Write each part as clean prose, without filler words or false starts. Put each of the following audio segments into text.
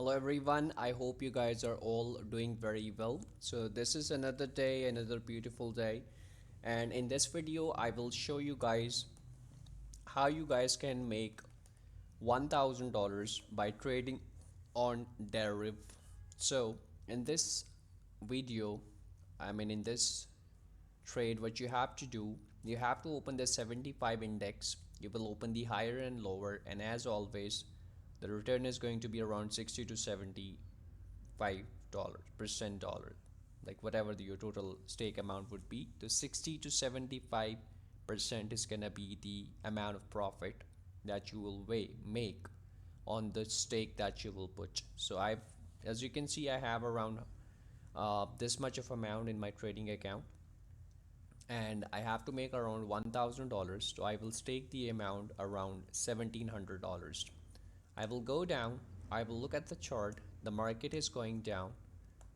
Hello everyone, I hope you guys are all doing very well. So this is another day, another beautiful day, and in this video I will show you guys how you guys can make $1,000 by trading on derivative. So in this video, in this trade, what you have to do, you have to open the 75 index. You will open the higher and lower, and as always the return is going to be around 60 to 75 dollars percent dollar, like whatever your total stake amount would be. The 60 to 75% is gonna be the amount of profit that you will make on the stake that you will put. So I've, as you can see, I have around this much of amount in my trading account, and I have to make around $1,000. So I will stake the amount around $1,700. I will go down, I will look at the chart, the market is going down.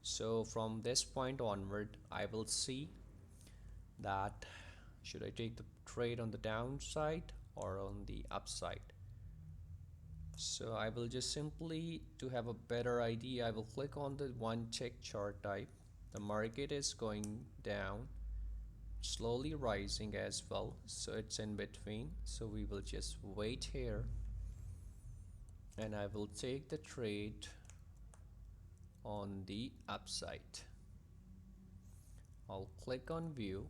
So from this point onward, I will see that should I take the trade on the downside or on the upside. So I will just simply, to have a better idea, I will click on the one tick chart type. The market is going down, slowly rising as well, so it's in between. So we will just wait here, and I will take the trade on the upside. I'll click on view.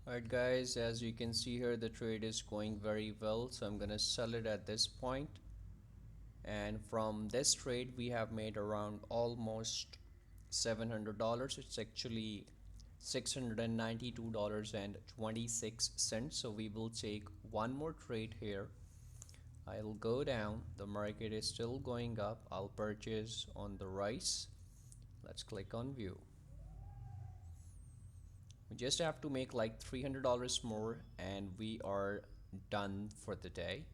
Alright guys, as you can see here, the trade is going very well, so I'm gonna sell it at this point. And from this trade we have made around almost $700. It's actually $692.26. So we will take one more trade here. I'll go down, the market is still going up, I'll purchase on the rise. Let's click on view. We just have to make like $300 more and we are done for the day.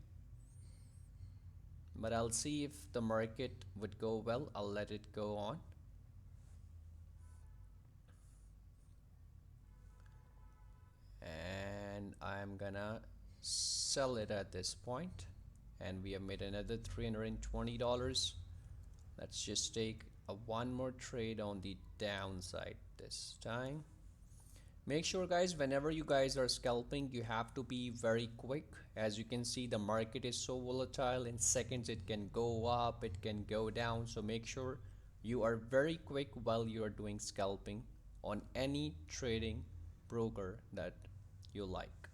But I'll see if the market would go well, I'll let it go on. And I'm gonna sell it at this point, and we have made another $320. Let's just take a one more trade on the downside this time. Make sure guys, whenever you guys are scalping, you have to be very quick. As you can see, the market is so volatile. In seconds it can go up, it can go down, so make sure you are very quick while you are doing scalping on any trading broker that you like.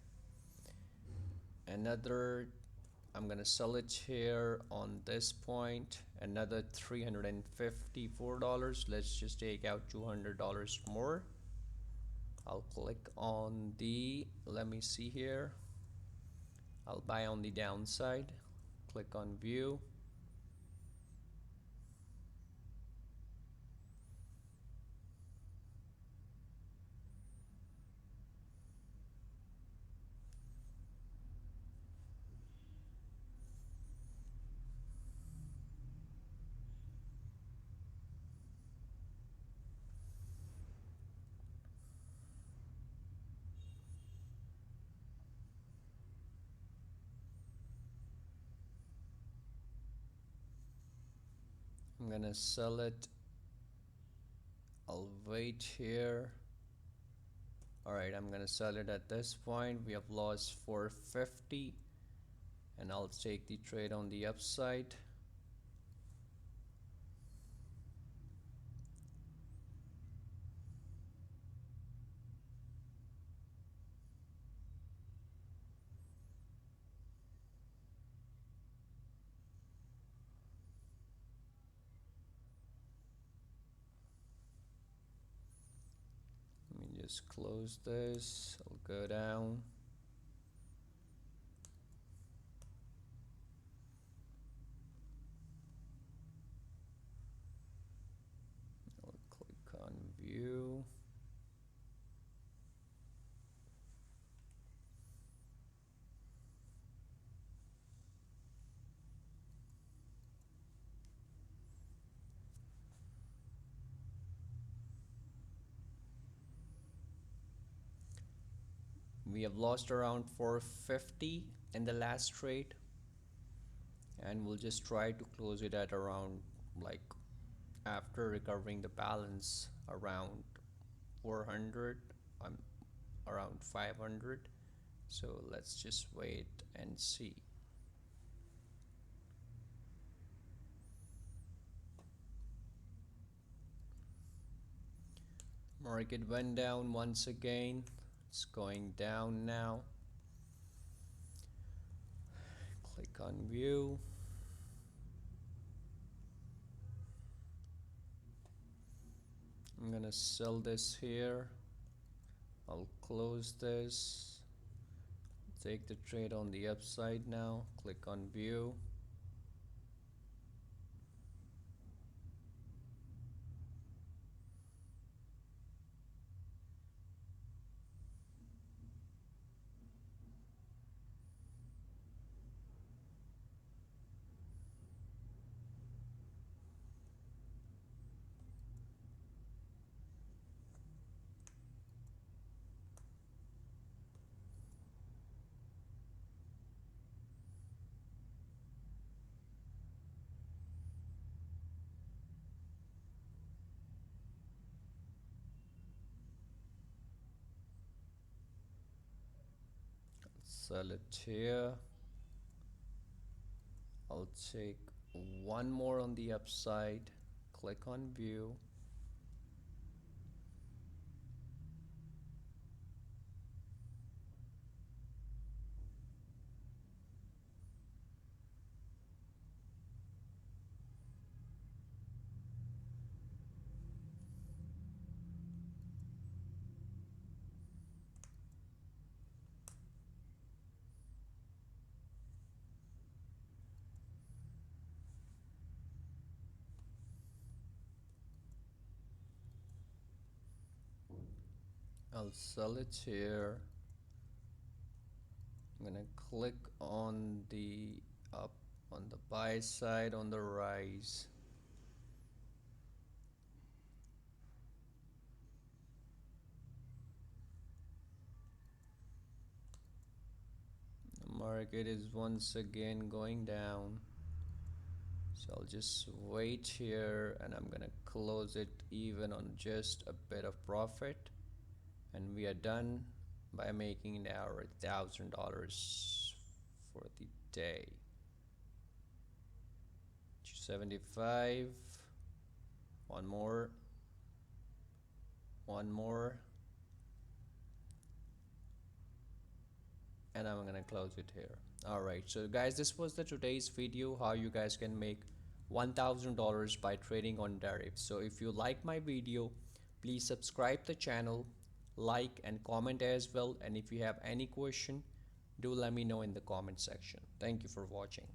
Another, I'm gonna sell it here on this point, another $354. Let's just take out $200 more. I'll click on the, let me see here, I'll buy on the downside, click on view. I'm gonna sell it. I'll wait here. Alright, I'm gonna sell it at this point. We have lost 450 and I'll take the trade on the upside. Let me just close this. I'll go down. I'll click on view. We have lost around 450 in the last trade, and we'll just try to close it at around, like, after recovering the balance around 400, um, around 500. So let's just wait and see. Market went down once again. It's going down now. Click on view. I'm gonna sell this here. I'll close this. Take the trade on the upside now. Click on view. Sell it here. I'll take one more on the upside. Click on view. I'll sell it here. I'm gonna click on the up on the buy side on the rise. The market is once again going down. So I'll just wait here and I'm gonna close it even on just a bit of profit. And we are done by making our $1,000 for the day. 275. One more. And I'm gonna close it here. Alright, so guys, this was the today's video, how you guys can make $1,000 by trading on derivatives. So if you like my video, please subscribe the channel, like and comment as well, and if you have any question, do let me know in the comment section. Thank you for watching.